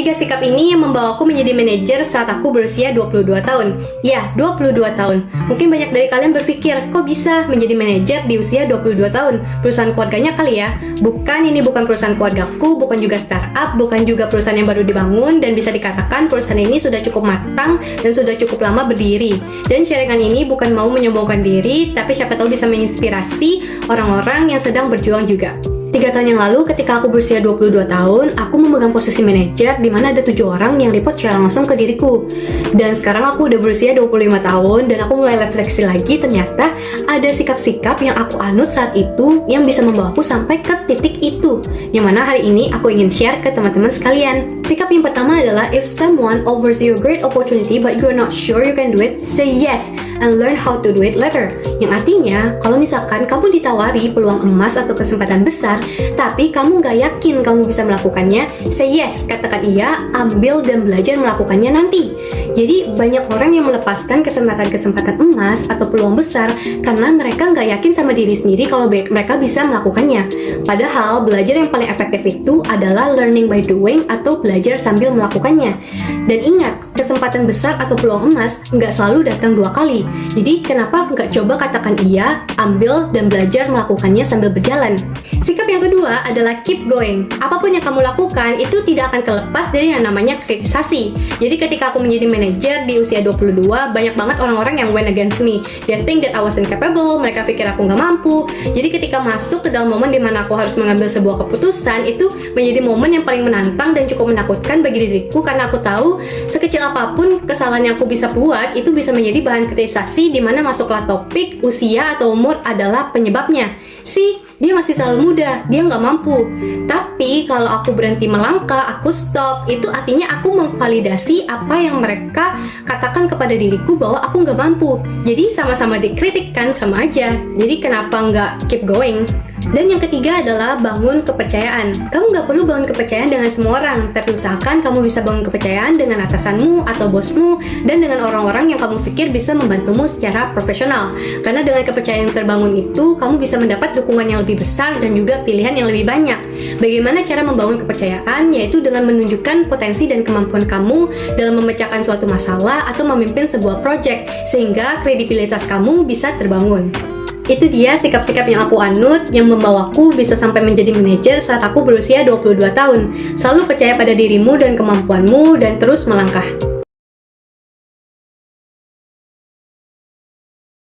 Tiga sikap ini yang membawaku menjadi manajer saat aku berusia 22 tahun. Ya, 22 tahun. Mungkin banyak dari kalian berpikir, kok bisa menjadi manajer di usia 22 tahun? Perusahaan keluarganya kali ya? Bukan, ini bukan perusahaan keluargaku, bukan juga startup, bukan juga perusahaan yang baru dibangun, dan bisa dikatakan perusahaan ini sudah cukup matang dan sudah cukup lama berdiri. Dan sharingan ini bukan mau menyombongkan diri, tapi siapa tahu bisa menginspirasi orang-orang yang sedang berjuang juga. 3 tahun yang lalu ketika aku berusia 22 tahun, aku memegang posisi manajer di mana ada 7 orang yang report secara langsung ke diriku. Dan sekarang aku udah berusia 25 tahun dan aku mulai refleksi lagi, ternyata ada sikap-sikap yang aku anut saat itu yang bisa membawaku sampai ke titik itu. Yang mana hari ini aku ingin share ke teman-teman sekalian. Sikap yang pertama adalah, if someone offers you a great opportunity but you are not sure you can do it, say yes and learn how to do it later. Yang artinya, kalau misalkan kamu ditawari peluang emas atau kesempatan besar, tapi kamu nggak yakin kamu bisa melakukannya, say yes, katakan iya, ambil dan belajar melakukannya nanti. Jadi banyak orang yang melepaskan kesempatan-kesempatan emas atau peluang besar karena mereka nggak yakin sama diri sendiri kalau mereka bisa melakukannya. Padahal belajar yang paling efektif itu adalah learning by doing atau belajar sambil melakukannya. Dan ingat, kesempatan besar atau peluang emas nggak selalu datang 2 kali. Jadi kenapa nggak coba katakan iya, ambil dan belajar melakukannya sambil berjalan. Sikap yang kedua adalah keep going. Apapun yang kamu lakukan itu tidak akan terlepas dari yang namanya kritisasi. Jadi ketika aku menjadi manajer di usia 22, banyak banget orang-orang yang went against me. They think that I was incapable, mereka pikir aku nggak mampu. Jadi ketika masuk ke dalam momen dimana aku harus mengambil sebuah keputusan, itu menjadi momen yang paling menantang dan cukup menakutkan bagi diriku karena aku tahu sekecil apapun kesalahan yang aku bisa buat itu bisa menjadi bahan kritisasi di mana masuklah topik usia atau umur adalah penyebabnya. Dia masih terlalu muda, dia nggak mampu. Tapi kalau aku berhenti melangkah, aku stop, itu artinya aku memvalidasi apa yang mereka katakan kepada diriku bahwa aku nggak mampu. Jadi sama-sama dikritikkan, sama aja. Jadi kenapa nggak keep going? Dan yang ketiga adalah bangun kepercayaan. Kamu nggak perlu bangun kepercayaan dengan semua orang, tapi usahakan kamu bisa bangun kepercayaan dengan atasanmu atau bosmu dan dengan orang-orang yang kamu pikir bisa membantumu secara profesional. Karena dengan kepercayaan yang terbangun itu, kamu bisa mendapat dukungan yang lebih besar dan juga pilihan yang lebih banyak. Bagaimana cara membangun kepercayaan? Yaitu dengan menunjukkan potensi dan kemampuan kamu dalam memecahkan suatu masalah atau memimpin sebuah project, sehingga kredibilitas kamu bisa terbangun. Itu dia sikap-sikap yang aku anut yang membawaku bisa sampai menjadi manajer saat aku berusia 22 tahun. Selalu percaya pada dirimu dan kemampuanmu dan terus melangkah.